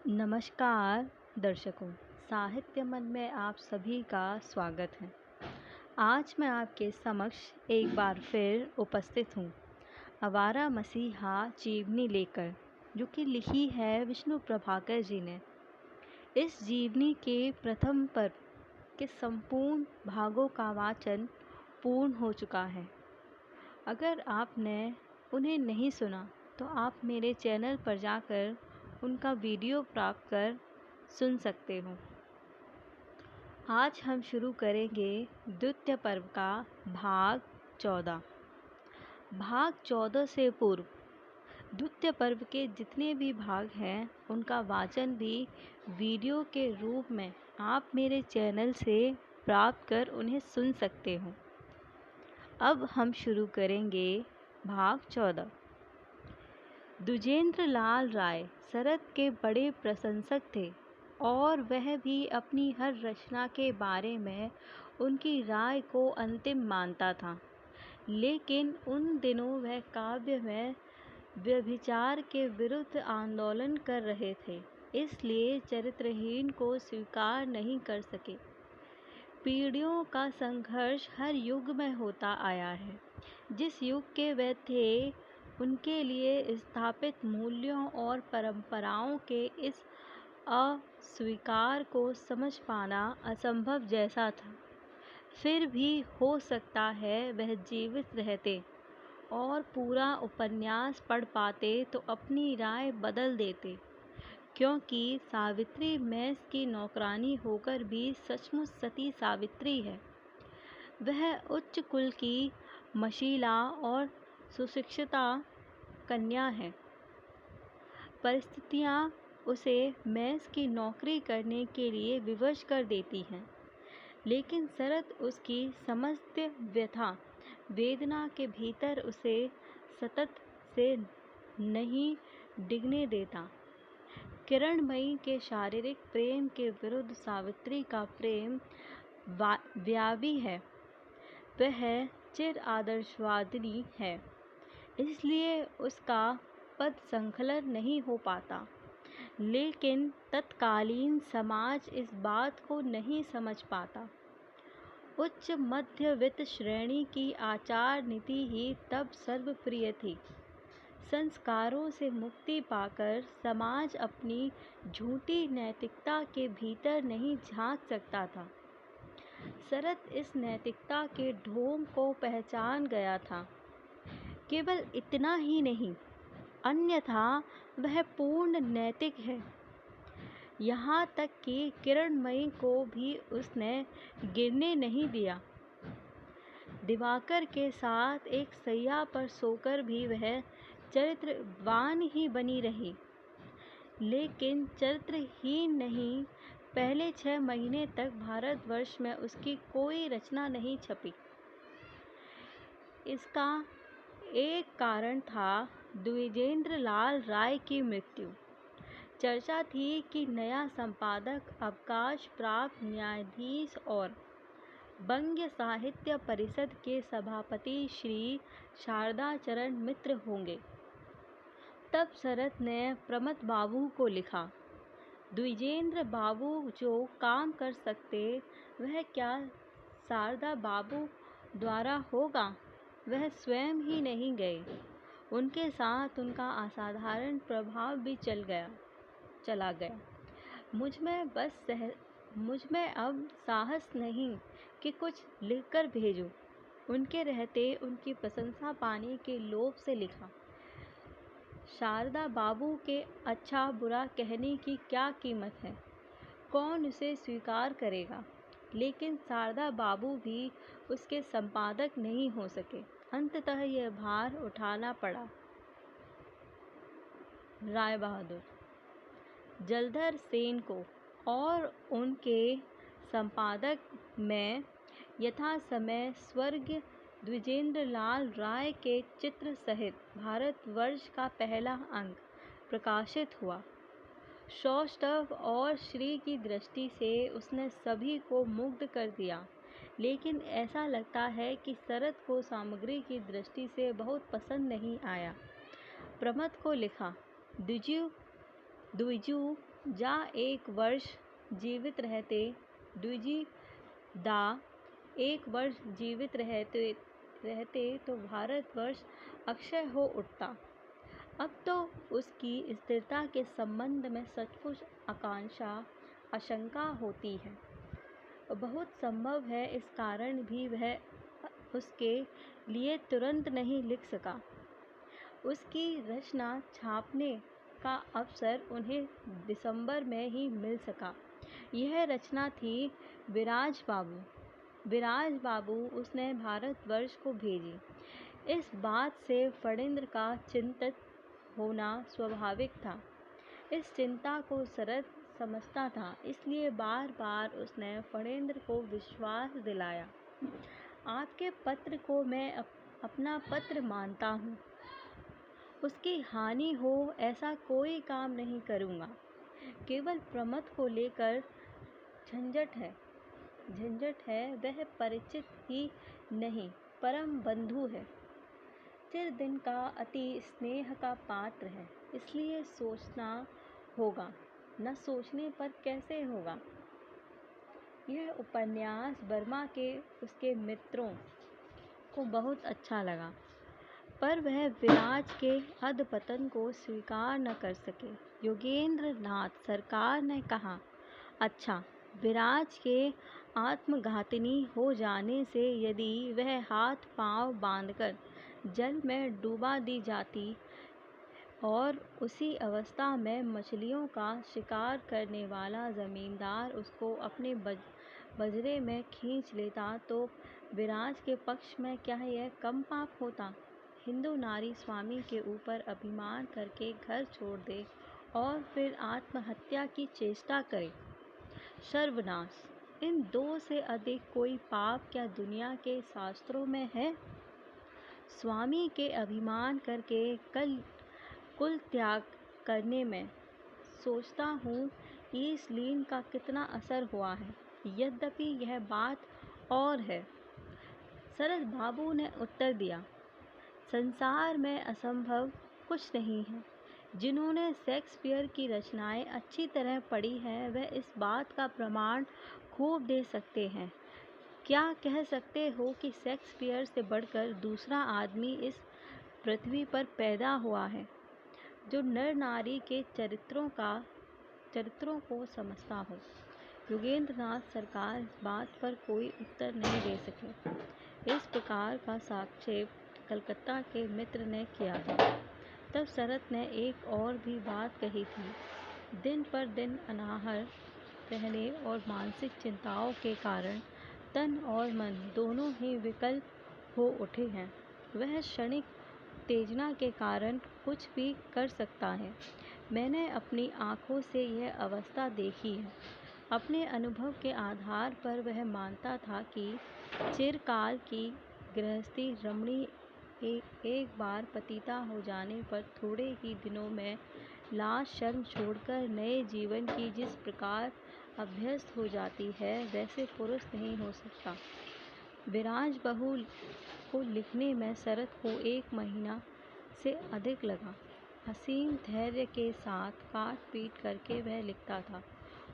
नमस्कार दर्शकों, साहित्य मन में आप सभी का स्वागत है। आज मैं आपके समक्ष एक बार फिर उपस्थित हूँ आवारा मसीहा जीवनी लेकर, जो कि लिखी है विष्णु प्रभाकर जी ने। इस जीवनी के प्रथम पर्व के संपूर्ण भागों का वाचन पूर्ण हो चुका है। अगर आपने उन्हें नहीं सुना तो आप मेरे चैनल पर जाकर उनका वीडियो प्राप्त कर सुन सकते हो। आज हम शुरू करेंगे द्वितीय पर्व का भाग 14। भाग 14 से पूर्व द्वितीय पर्व के जितने भी भाग हैं उनका वाचन भी वीडियो के रूप में आप मेरे चैनल से प्राप्त कर उन्हें सुन सकते हो। अब हम शुरू करेंगे भाग 14। द्विजेंद्र लाल राय शरद के बड़े प्रशंसक थे और वह भी अपनी हर रचना के बारे में उनकी राय को अंतिम मानता था। लेकिन उन दिनों वह काव्य में व्यभिचार के विरुद्ध आंदोलन कर रहे थे, इसलिए चरित्रहीन को स्वीकार नहीं कर सके। पीढ़ियों का संघर्ष हर युग में होता आया है। जिस युग के वे थे, उनके लिए स्थापित मूल्यों और परंपराओं के इस अस्वीकार को समझ पाना असंभव जैसा था। फिर भी हो सकता है वह जीवित रहते और पूरा उपन्यास पढ़ पाते तो अपनी राय बदल देते, क्योंकि सावित्री मैस की नौकरानी होकर भी सचमुच सती सावित्री है। वह उच्च कुल की मशीला और सुशिक्षिता कन्या है। परिस्थितियाँ उसे मैस की नौकरी करने के लिए विवश कर देती हैं, लेकिन शरद उसकी समस्त व्यथा वेदना के भीतर उसे सतत से नहीं डिगने देता। किरणमयी के शारीरिक प्रेम के विरुद्ध सावित्री का प्रेम व्यापी है। वह चिर आदर्शवादिनी है, इसलिए उसका पद संकलन नहीं हो पाता। लेकिन तत्कालीन समाज इस बात को नहीं समझ पाता। उच्च मध्यवित्त श्रेणी की आचार नीति ही तब सर्वप्रिय थी। संस्कारों से मुक्ति पाकर समाज अपनी झूठी नैतिकता के भीतर नहीं झांक सकता था। शरद इस नैतिकता के ढोंग को पहचान गया था। केवल इतना ही नहीं, अन्यथा वह पूर्ण नैतिक है। यहाँ तक कि किरणमयी को भी उसने गिरने नहीं दिया। दिवाकर के साथ एक सैया पर सोकर भी वह चरित्रवान ही बनी रही, लेकिन चरित्रहीन नहीं। पहले 6 महीने तक भारतवर्ष में उसकी कोई रचना नहीं छपी। इसका एक कारण था द्विजेंद्र लाल राय की मृत्यु। चर्चा थी कि नया संपादक अवकाश प्राप्त न्यायाधीश और बंग साहित्य परिषद के सभापति श्री शारदाचरण मित्र होंगे। तब शरद ने प्रमथ बाबू को लिखा, द्विजेंद्र बाबू जो काम कर सकते वह क्या शारदा बाबू द्वारा होगा। वह स्वयं ही नहीं गए, उनके साथ उनका असाधारण प्रभाव भी चला गया। मुझ में अब साहस नहीं कि कुछ लिखकर भेजूं। उनके रहते उनकी प्रशंसा पाने के लोभ से लिखा। शारदा बाबू के अच्छा बुरा कहने की क्या कीमत है, कौन उसे स्वीकार करेगा। लेकिन शारदा बाबू भी उसके संपादक नहीं हो सके। अंततः यह भार उठाना पड़ा। राय बहादुर जलधर सेन को और उनके संपादक में यथा समय स्वर्गीय द्विजेंद्र लाल राय के चित्र सहित भारतवर्ष का पहला अंक प्रकाशित हुआ। सौष्ठव और श्री की दृष्टि से उसने सभी को मुग्ध कर दिया, लेकिन ऐसा लगता है कि शरद को सामग्री की दृष्टि से बहुत पसंद नहीं आया। प्रमथ को लिखा, द्विजु द्विजु जा एक वर्ष जीवित रहते, द्विजी दा एक वर्ष जीवित रहते तो भारतवर्ष अक्षय हो उठता। अब तो उसकी स्थिरता के संबंध में सचमुच आशंका होती है। बहुत संभव है इस कारण भी वह उसके लिए तुरंत नहीं लिख सका। उसकी रचना छापने का अवसर उन्हें दिसंबर में ही मिल सका। यह रचना थी विराज बाबू। विराज बाबू उसने भारतवर्ष को भेजी। इस बात से फणींद्र का चिंतित होना स्वाभाविक था। इस चिंता को शरद समझता था, इसलिए बार बार उसने फणींद्र को विश्वास दिलाया, आपके पत्र को मैं अपना पत्र मानता हूँ। उसकी हानि हो ऐसा कोई काम नहीं करूँगा। केवल प्रमथ को लेकर झंझट है। वह परिचित ही नहीं, परम बंधु है। चिर दिन का अति स्नेह का पात्र है, इसलिए सोचना होगा। न सोचने पर कैसे होगा। यह उपन्यास बर्मा के उसके मित्रों को बहुत अच्छा लगा, पर वह विराज के अधपतन को स्वीकार न कर सके। योगेंद्र नाथ सरकार ने कहा, अच्छा, विराज के आत्मघातिनी हो जाने से यदि वह हाथ पांव बांधकर जल में डुबा दी जाती और उसी अवस्था में मछलियों का शिकार करने वाला जमींदार उसको अपने बजरे में खींच लेता तो विराज के पक्ष में क्या यह कम पाप होता। हिंदू नारी स्वामी के ऊपर अभिमान करके घर छोड़ दे और फिर आत्महत्या की चेष्टा करे। सर्वनाश! इन दो से अधिक कोई पाप क्या दुनिया के शास्त्रों में है। स्वामी के अभिमान करके कुल त्याग करने में सोचता हूँ ईसलीन का कितना असर हुआ है। यद्यपि यह बात और है। शरद बाबू ने उत्तर दिया, संसार में असंभव कुछ नहीं है। जिन्होंने शेक्सपियर की रचनाएं अच्छी तरह पढ़ी हैं वह इस बात का प्रमाण खूब दे सकते हैं। क्या कह सकते हो कि शेक्सपियर से बढ़कर दूसरा आदमी इस पृथ्वी पर पैदा हुआ है जो नर नारी के चरित्रों को समझता हो। योगेंद्र नाथ सरकार इस बात पर कोई उत्तर नहीं दे सके। इस प्रकार का साक्षेप कलकत्ता के मित्र ने किया था। तब शरद ने एक और भी बात कही थी। दिन पर दिन अनाहर रहने और मानसिक चिंताओं के कारण तन और मन दोनों ही विकल हो उठे हैं। वह क्षणिक उत्तेजना के कारण कुछ भी कर सकता है। मैंने अपनी आँखों से यह अवस्था देखी है। अपने अनुभव के आधार पर वह मानता था कि चिरकाल की गृहस्थी रमणी एक बार पतिता हो जाने पर थोड़े ही दिनों में लाज शर्म छोड़कर नए जीवन की जिस प्रकार अभ्यस्त हो जाती है वैसे पुरुष नहीं हो सकता। विराज बहू को लिखने में शरद को 1 महीना से अधिक लगा। असीम धैर्य के साथ काट पीट करके वह लिखता था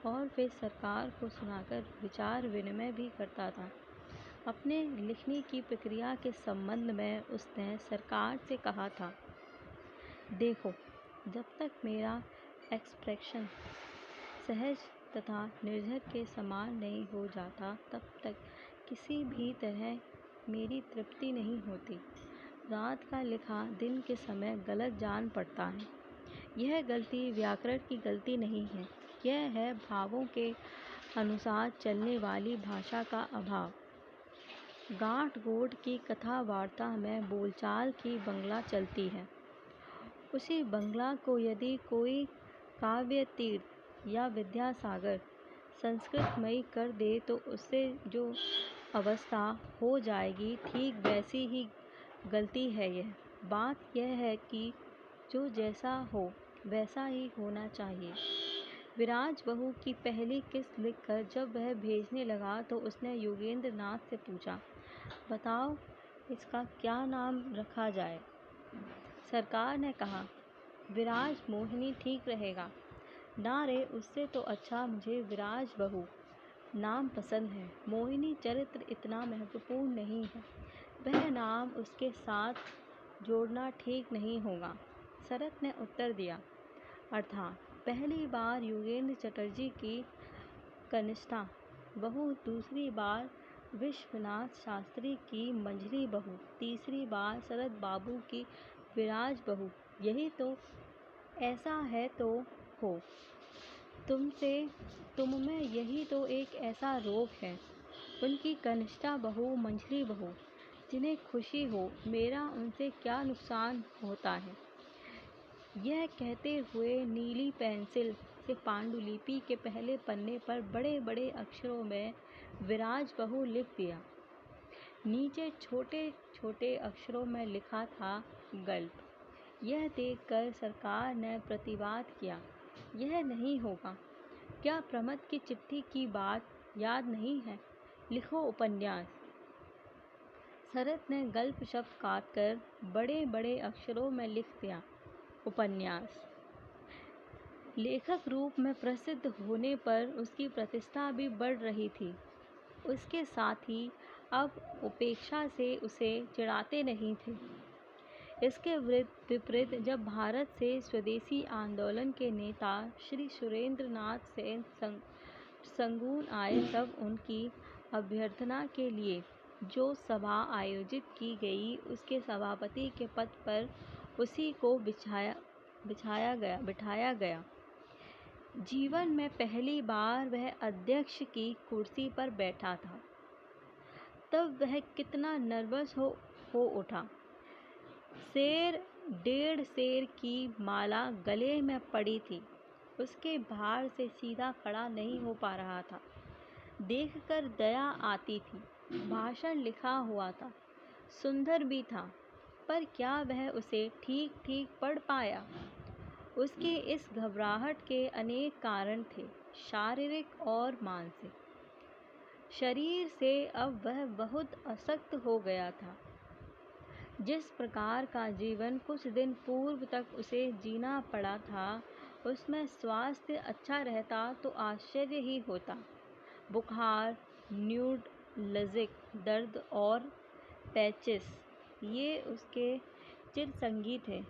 और फिर सरकार को सुनाकर विचार विनिमय भी करता था। अपने लिखने की प्रक्रिया के संबंध में उसने सरकार से कहा था, देखो, जब तक मेरा एक्सप्रेशन सहज तथा निर्झर के समान नहीं हो जाता तब तक किसी भी तरह मेरी तृप्ति नहीं होती। रात का लिखा दिन के समय गलत जान पड़ता है। यह गलती व्याकरण की गलती नहीं है, यह है भावों के अनुसार चलने वाली भाषा का अभाव। गांठ गोड की कथा वार्ता में बोलचाल की बंगला चलती है। उसी बंगला को यदि कोई काव्य तीर्थ या विद्यासागर संस्कृतमयी कर दे तो उससे जो अवस्था हो जाएगी ठीक वैसी ही गलती है। यह बात यह है कि जो जैसा हो वैसा ही होना चाहिए। विराज बहू की पहली किस्त लिखकर जब वह भेजने लगा तो उसने योगेंद्र नाथ से पूछा, बताओ इसका क्या नाम रखा जाए। सरकार ने कहा, विराज मोहिनी ठीक रहेगा। ना रे, उससे तो अच्छा मुझे विराज बहू नाम पसंद है। मोहिनी चरित्र इतना महत्वपूर्ण नहीं है, वह नाम उसके साथ जोड़ना ठीक नहीं होगा। शरत ने उत्तर दिया। अर्थात पहली बार योगेंद्र चटर्जी की कनिष्ठा बहू, दूसरी बार विश्वनाथ शास्त्री की मंझली बहू, तीसरी बार शरद बाबू की विराज बहू। यही तो ऐसा है तो हो तुम में यही तो एक ऐसा रोग है। उनकी कनिष्ठा बहू, मंझली बहू, जिन्हें खुशी हो, मेरा उनसे क्या नुकसान होता है। यह कहते हुए नीली पेंसिल से पांडुलिपि के पहले पन्ने पर बड़े बड़े अक्षरों में विराज बहू लिख दिया। नीचे छोटे छोटे अक्षरों में लिखा था गल्प। यह देखकर सरकार ने प्रतिवाद किया, यह नहीं होगा। क्या प्रमथ की चिट्ठी की बात याद नहीं है? लिखो उपन्यास। शरत ने गल्प शब्द काटकर बड़े बड़े अक्षरों में लिख दिया, उपन्यास। लेखक रूप में प्रसिद्ध होने पर उसकी प्रतिष्ठा भी बढ़ रही थी। उसके साथ ही अब उपेक्षा से उसे चिढ़ाते नहीं थे। इसके विपरीत जब भारत से स्वदेशी आंदोलन के नेता श्री सुरेंद्र नाथ सेन संगून आए, तब उनकी अभ्यर्थना के लिए जो सभा आयोजित की गई, उसके सभापति के पद पर उसी को बिठाया गया। जीवन में पहली बार वह अध्यक्ष की कुर्सी पर बैठा था। तब वह कितना नर्वस हो उठा। शेर, 1.5 शेर की माला गले में पड़ी थी। उसके भार से सीधा खड़ा नहीं हो पा रहा था। देखकर दया आती थी। भाषण लिखा हुआ था, सुंदर भी था, पर क्या वह उसे ठीक ठीक पढ़ पाया? उसकी इस घबराहट के अनेक कारण थे, शारीरिक और मानसिक। शरीर से अब वह बहुत अशक्त हो गया था। जिस प्रकार का जीवन कुछ दिन पूर्व तक उसे जीना पड़ा था, उसमें स्वास्थ्य अच्छा रहता तो आश्चर्य ही होता। बुखार, न्यूरॉलजिक दर्द और पैचिस, ये उसके चिरसंगी थे।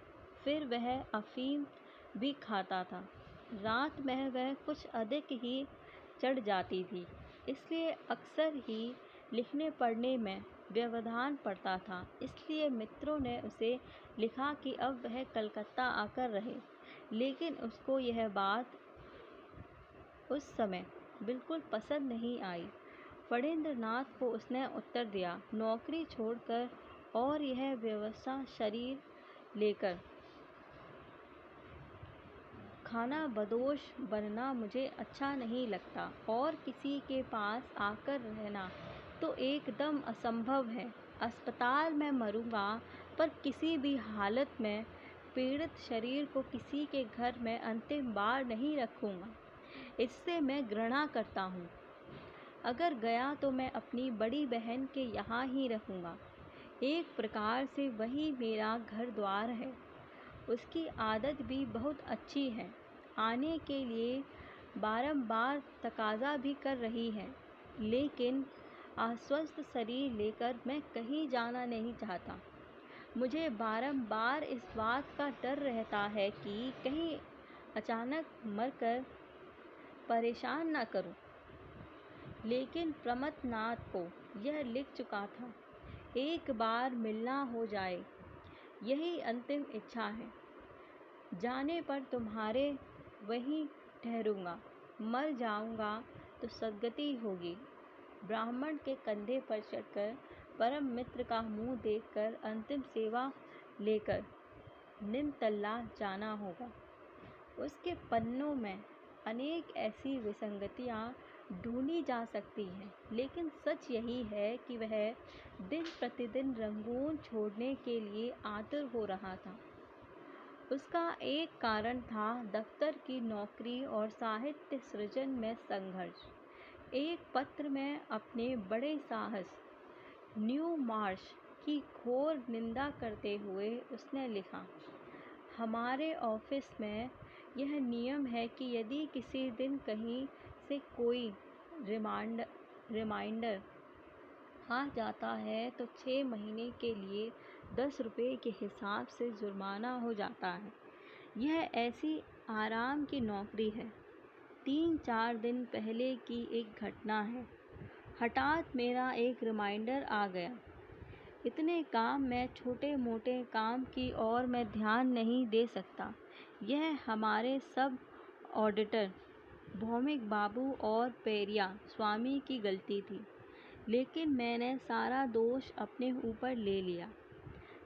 फिर वह अफीम भी खाता था। रात में वह कुछ अधिक ही चढ़ जाती थी, इसलिए अक्सर ही लिखने पढ़ने में व्यवधान पड़ता था। इसलिए मित्रों ने उसे लिखा कि अब वह कलकत्ता आकर रहे, लेकिन उसको यह बात उस समय बिल्कुल पसंद नहीं आई। फणींद्र नाथ को उसने उत्तर दिया, नौकरी छोड़कर और यह व्यवस्था शरीर लेकर खाना बदोश बनना मुझे अच्छा नहीं लगता, और किसी के पास आकर रहना तो एकदम असंभव है। अस्पताल में मरूंगा, पर किसी भी हालत में पीड़ित शरीर को किसी के घर में अंतिम बार नहीं रखूंगा। इससे मैं घृणा करता हूँ। अगर गया तो मैं अपनी बड़ी बहन के यहाँ ही रहूँगा। एक प्रकार से वही मेरा घर द्वार है। उसकी आदत भी बहुत अच्छी है, आने के लिए बारंबार तकाजा भी कर रही है, लेकिन अस्वस्थ शरीर लेकर मैं कहीं जाना नहीं चाहता। मुझे बारंबार इस बात का डर रहता है कि कहीं अचानक मरकर परेशान ना करूं। लेकिन प्रमथनाथ को यह लिख चुका था, एक बार मिलना हो जाए, यही अंतिम इच्छा है। जाने पर तुम्हारे वहीं ठहरूंगा। मर जाऊंगा तो सद्गति होगी। ब्राह्मण के कंधे पर चढ़कर परम मित्र का मुंह देखकर अंतिम सेवा लेकर निमतल्ला जाना होगा। उसके पन्नों में अनेक ऐसी विसंगतियां ढूंढी जा सकती हैं, लेकिन सच यही है कि वह दिन प्रतिदिन रंगून छोड़ने के लिए आतुर हो रहा था। उसका एक कारण था दफ्तर की नौकरी और साहित्य सृजन में संघर्ष। एक पत्र में अपने बड़े साहस न्यू मार्श की घोर निंदा करते हुए उसने लिखा, हमारे ऑफिस में यह नियम है कि यदि किसी दिन कहीं से कोई रिमाइंडर आ जाता है तो 6 महीने के लिए 10 रुपये के हिसाब से जुर्माना हो जाता है। यह ऐसी आराम की नौकरी है। 3-4 दिन पहले की एक घटना है। हठात मेरा एक रिमाइंडर आ गया। इतने काम मैं छोटे मोटे काम की ओर मैं ध्यान नहीं दे सकता। यह हमारे सब ऑडिटर भौमिक बाबू और पेरिया स्वामी की गलती थी, लेकिन मैंने सारा दोष अपने ऊपर ले लिया।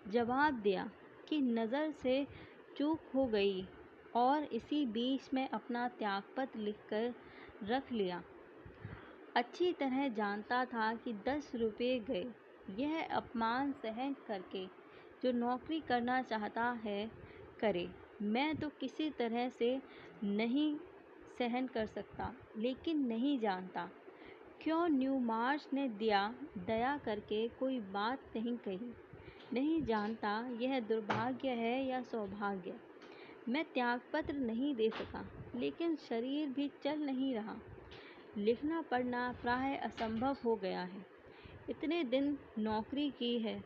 जवाब दिया कि नज़र से चूक हो गई और इसी बीच में अपना त्यागपत्र लिखकर रख लिया। अच्छी तरह जानता था कि 10 रुपये गए। यह अपमान सहन करके जो नौकरी करना चाहता है करे। मैं तो किसी तरह से नहीं सहन कर सकता, लेकिन नहीं जानता क्यों न्यू मार्च ने दया करके कोई बात नहीं कही। नहीं जानता यह दुर्भाग्य है या सौभाग्य। मैं त्यागपत्र नहीं दे सका, लेकिन शरीर भी चल नहीं रहा। लिखना पढ़ना प्राय असंभव हो गया है। इतने दिन नौकरी की है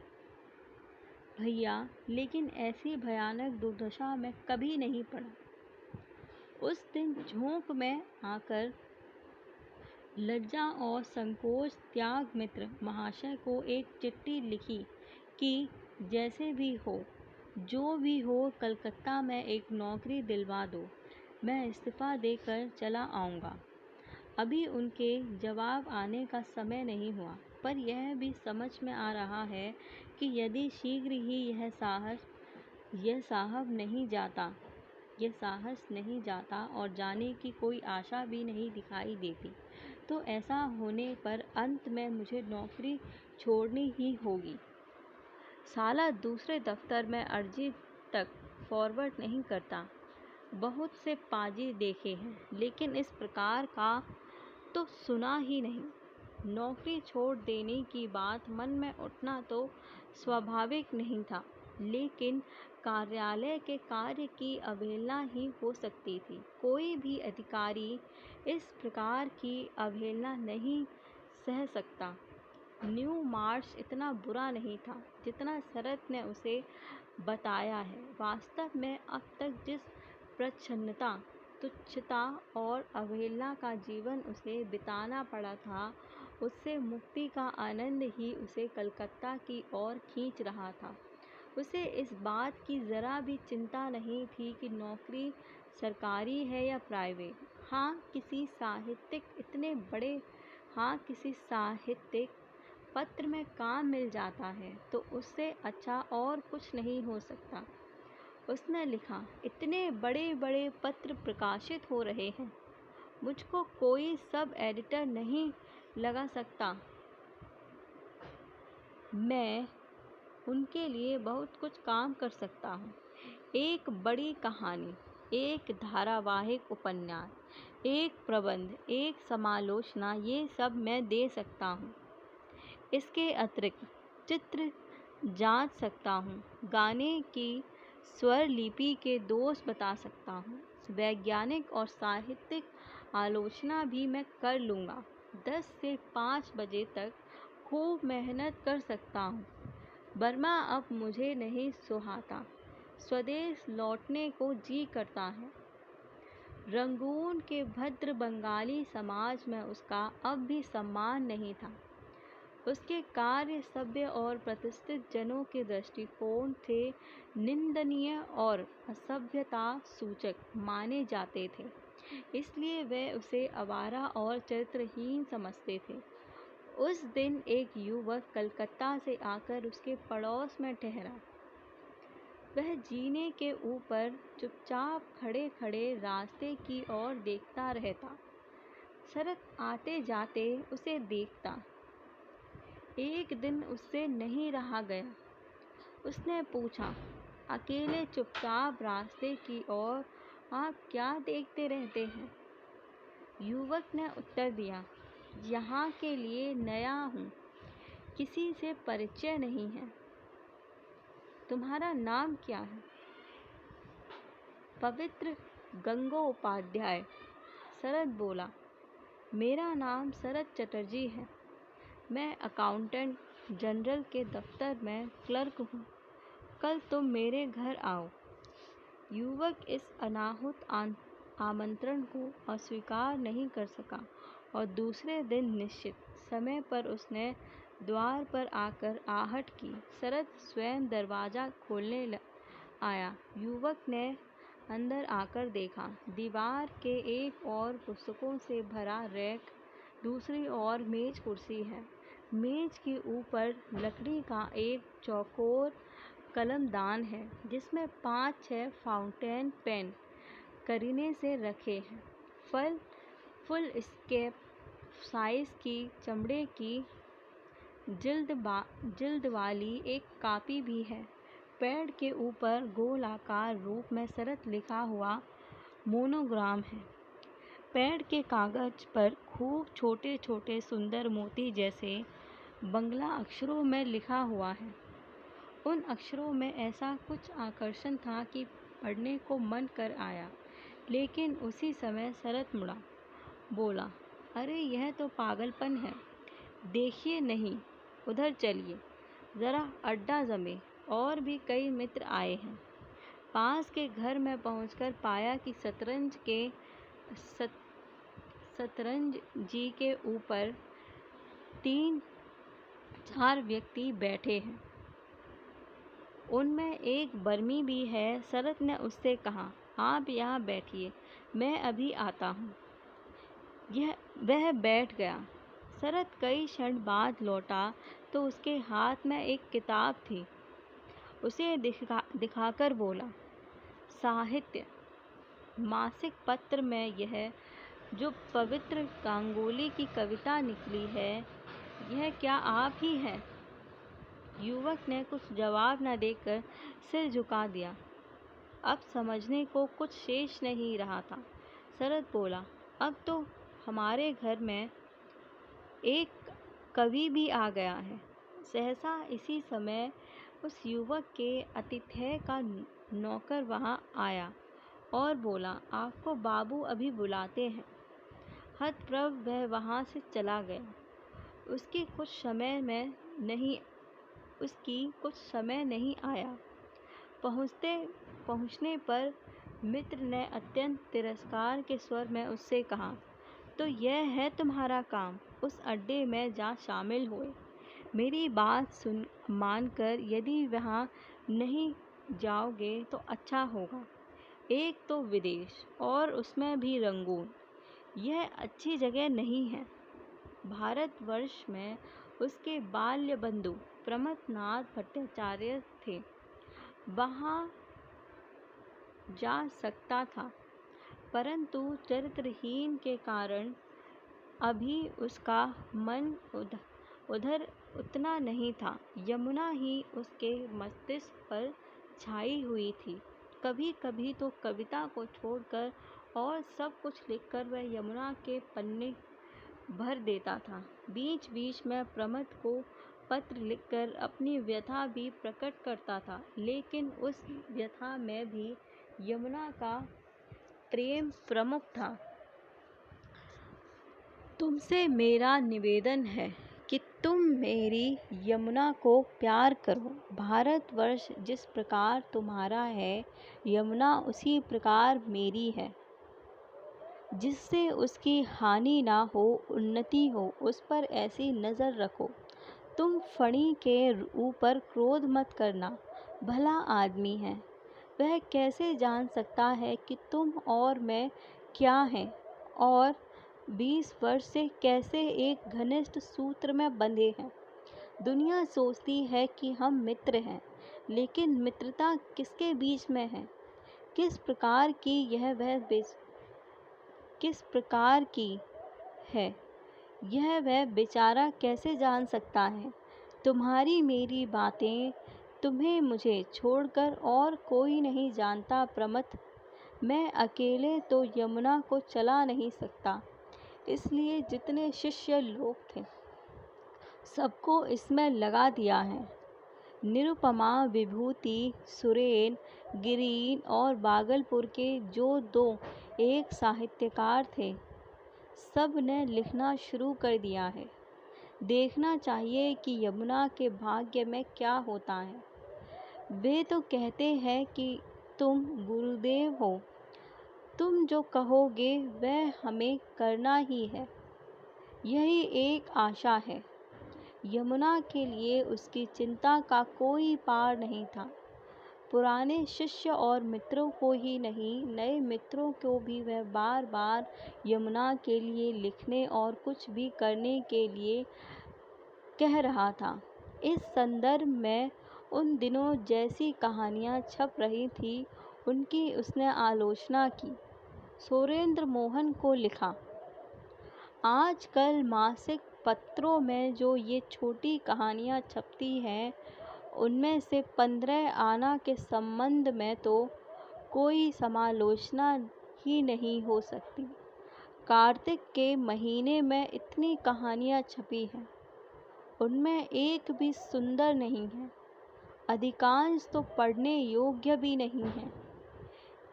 भैया, लेकिन ऐसी भयानक दुर्दशा में कभी नहीं पड़ा। उस दिन झोंक में आकर लज्जा और संकोच त्याग मित्र महाशय को एक चिट्ठी लिखी कि जैसे भी हो, जो भी हो, कलकत्ता में एक नौकरी दिलवा दो। मैं इस्तीफ़ा देकर चला आऊँगा। अभी उनके जवाब आने का समय नहीं हुआ, पर यह भी समझ में आ रहा है कि यदि शीघ्र ही यह साहस नहीं जाता और जाने की कोई आशा भी नहीं दिखाई देती, तो ऐसा होने पर अंत में मुझे नौकरी छोड़नी ही होगी। साला दूसरे दफ्तर में अर्जी तक फॉरवर्ड नहीं करता। बहुत से पाजी देखे हैं, लेकिन इस प्रकार का तो सुना ही नहीं। नौकरी छोड़ देने की बात मन में उठना तो स्वाभाविक नहीं था, लेकिन कार्यालय के कार्य की अवहेलना ही हो सकती थी। कोई भी अधिकारी इस प्रकार की अवहेलना नहीं सह सकता। न्यू मार्च इतना बुरा नहीं था जितना शरत ने उसे बताया है। वास्तव में अब तक जिस प्रच्छन्नता, तुच्छता और अवहेलना का जीवन उसे बिताना पड़ा था, उससे मुक्ति का आनंद ही उसे कलकत्ता की ओर खींच रहा था। उसे इस बात की ज़रा भी चिंता नहीं थी कि नौकरी सरकारी है या प्राइवेट। किसी साहित्यिक पत्र में काम मिल जाता है तो उससे अच्छा और कुछ नहीं हो सकता। उसने लिखा, इतने बड़े बड़े पत्र प्रकाशित हो रहे हैं, मुझको कोई सब एडिटर नहीं लगा सकता। मैं उनके लिए बहुत कुछ काम कर सकता हूँ। एक बड़ी कहानी, एक धारावाहिक उपन्यास, एक प्रबंध, एक समालोचना, ये सब मैं दे सकता हूँ। इसके अतिरिक्त चित्र जांच सकता हूँ, गाने की स्वर लिपि के दोष बता सकता हूँ, वैज्ञानिक और साहित्यिक आलोचना भी मैं कर लूँगा। 10 से 5 बजे तक खूब मेहनत कर सकता हूँ। बर्मा अब मुझे नहीं सुहाता। स्वदेश लौटने को जी करता है। रंगून के भद्र बंगाली समाज में उसका अब भी सम्मान नहीं था। उसके कार्य सभ्य और प्रतिष्ठित जनों के दृष्टिकोण थे निंदनीय और असभ्यता सूचक माने जाते थे, इसलिए वे उसे आवारा और चरित्रहीन समझते थे। उस दिन एक युवक कलकत्ता से आकर उसके पड़ोस में ठहरा। वह जीने के ऊपर चुपचाप खड़े खड़े रास्ते की ओर देखता रहता। शरत आते जाते उसे देखता। एक दिन उससे नहीं रहा गया। उसने पूछा, अकेले चुपचाप रास्ते की ओर आप क्या देखते रहते हैं? युवक ने उत्तर दिया, यहाँ के लिए नया हूँ, किसी से परिचय नहीं है। तुम्हारा नाम क्या है? पवित्र गंगोपाध्याय। शरद बोला, मेरा नाम शरद चटर्जी है। मैं अकाउंटेंट जनरल के दफ्तर में क्लर्क हूँ। कल तुम मेरे घर आओ। युवक इस अनाहुत आमंत्रण को अस्वीकार नहीं कर सका और दूसरे दिन निश्चित समय पर उसने द्वार पर आकर आहट की। शरद स्वयं दरवाज़ा खोलने आया। युवक ने अंदर आकर देखा, दीवार के एक ओर पुस्तकों से भरा रैक, दूसरी ओर मेज कुर्सी है। मेज के ऊपर लकड़ी का एक चौकोर कलमदान है जिसमें 5-6 फाउंटेन पेन करीने से रखे हैं। फुल स्केप साइज की चमड़े की जिल्द वाली एक कॉपी भी है। पैड के ऊपर गोलाकार रूप में शरद लिखा हुआ मोनोग्राम है। पैड के कागज पर खूब छोटे छोटे सुंदर मोती जैसे बंगला अक्षरों में लिखा हुआ है। उन अक्षरों में ऐसा कुछ आकर्षण था कि पढ़ने को मन कर आया। लेकिन उसी समय शरद मुड़ा, बोला, अरे यह तो पागलपन है। देखिए नहीं, उधर चलिए, ज़रा अड्डा जमे। और भी कई मित्र आए हैं। पास के घर में पहुंचकर पाया कि शतरंज जी के ऊपर 3-4 व्यक्ति बैठे हैं। उनमें एक बर्मी भी है। शरद ने उससे कहा, आप यहाँ बैठिए, मैं अभी आता हूँ। वह बैठ गया। शरद कई क्षण बाद लौटा तो उसके हाथ में एक किताब थी। उसे दिखाकर बोला, साहित्य मासिक पत्र में यह जो पवित्र गांगुली की कविता निकली है, यह क्या आप ही हैं? युवक ने कुछ जवाब न देकर सिर झुका दिया। अब समझने को कुछ शेष नहीं रहा था। शरद बोला, अब तो हमारे घर में एक कवि भी आ गया है। सहसा इसी समय उस युवक के आतिथ्य का नौकर वहां आया और बोला, आपको बाबू अभी बुलाते हैं। हतप्रभ वह वहां से चला गया। उसकी कुछ समय नहीं आया। पहुंचने पर मित्र ने अत्यंत तिरस्कार के स्वर में उससे कहा, तो यह है तुम्हारा काम, उस अड्डे में जा शामिल हुए। मेरी बात मानकर यदि वहाँ नहीं जाओगे तो अच्छा होगा। एक तो विदेश और उसमें भी रंगून, यह अच्छी जगह नहीं है। भारतवर्ष में उसके बाल्य बंधु प्रमथनाथ भट्टाचार्य थे, वहाँ जा सकता था, परंतु चरित्रहीन के कारण अभी उसका मन उधर उतना नहीं था। यमुना ही उसके मस्तिष्क पर छाई हुई थी। कभी कभी तो कविता को छोड़कर और सब कुछ लिखकर वह यमुना के पन्ने भर देता था। बीच बीच में प्रमथ को पत्र लिखकर अपनी व्यथा भी प्रकट करता था, लेकिन उस व्यथा में भी यमुना का प्रेम प्रमुख था। तुमसे मेरा निवेदन है कि तुम मेरी यमुना को प्यार करो। भारतवर्ष जिस प्रकार तुम्हारा है, यमुना उसी प्रकार मेरी है। जिससे उसकी हानि ना हो, उन्नति हो, उस पर ऐसी नज़र रखो। तुम फणी के ऊपर क्रोध मत करना। भला आदमी है, वह कैसे जान सकता है कि तुम और मैं क्या हैं और 20 वर्ष से कैसे एक घनिष्ठ सूत्र में बंधे हैं। दुनिया सोचती है कि हम मित्र हैं, लेकिन मित्रता किसके बीच में है, किस प्रकार की है, यह वह बेचारा कैसे जान सकता है। तुम्हारी मेरी बातें तुम्हें मुझे छोड़कर और कोई नहीं जानता प्रमथ। मैं अकेले तो यमुना को चला नहीं सकता, इसलिए जितने शिष्य लोग थे सबको इसमें लगा दिया है। निरुपमा, विभूति, सुरेन, गिरीन और भागलपुर के जो 2 एक साहित्यकार थे, सब ने लिखना शुरू कर दिया है। देखना चाहिए कि यमुना के भाग्य में क्या होता है। वे तो कहते हैं कि तुम गुरुदेव हो, तुम जो कहोगे वह हमें करना ही है। यही एक आशा है। यमुना के लिए उसकी चिंता का कोई पार नहीं था। पुराने शिष्य और मित्रों को ही नहीं, नए मित्रों को भी वह बार बार यमुना के लिए लिखने और कुछ भी करने के लिए कह रहा था। इस संदर्भ में उन दिनों जैसी कहानियाँ छप रही थी, उनकी उसने आलोचना की। सुरेंद्र मोहन को लिखा, आजकल मासिक पत्रों में जो ये छोटी कहानियाँ छपती हैं, उनमें से 15 आना के संबंध में तो कोई समालोचना ही नहीं हो सकती। कार्तिक के महीने में इतनी कहानियाँ छपी हैं, उनमें एक भी सुंदर नहीं है। अधिकांश तो पढ़ने योग्य भी नहीं है।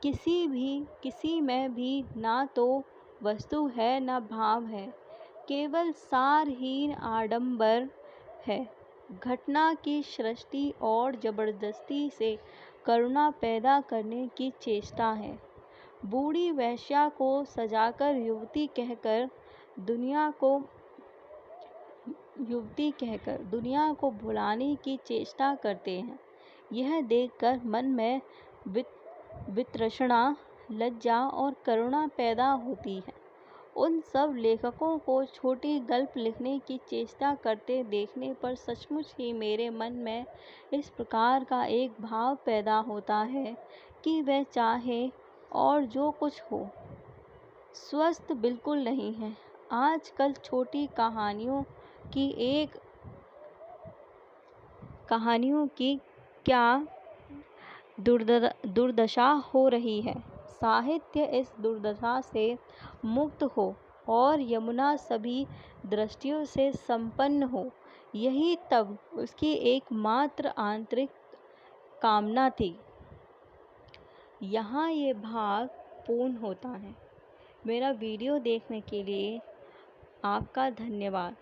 किसी में भी ना तो वस्तु है ना भाव है, केवल सारहीन आडंबर है। घटना की सृष्टि और जबरदस्ती से करुणा पैदा करने की चेष्टा है। बूढ़ी वेश्या को सजाकर युवती कहकर दुनिया को भुलाने की चेष्टा करते हैं। यह देखकर मन में वितृष्णा, लज्जा और करुणा पैदा होती है। उन सब लेखकों को छोटी गल्प लिखने की चेष्टा करते देखने पर सचमुच ही मेरे मन में इस प्रकार का एक भाव पैदा होता है कि वह चाहे और जो कुछ हो, स्वस्थ बिल्कुल नहीं है। आजकल छोटी कहानियों की क्या दुर्दशा हो रही है। साहित्य इस दुर्दशा से मुक्त हो और यमुना सभी दृष्टियों से संपन्न हो, यही तब उसकी एकमात्र आंतरिक कामना थी। यहाँ ये भाग पूर्ण होता है। मेरा वीडियो देखने के लिए आपका धन्यवाद।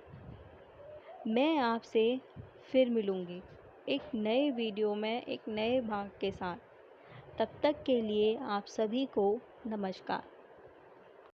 मैं आपसे फिर मिलूँगी एक नए वीडियो में एक नए भाग के साथ। तब तक के लिए आप सभी को नमस्कार।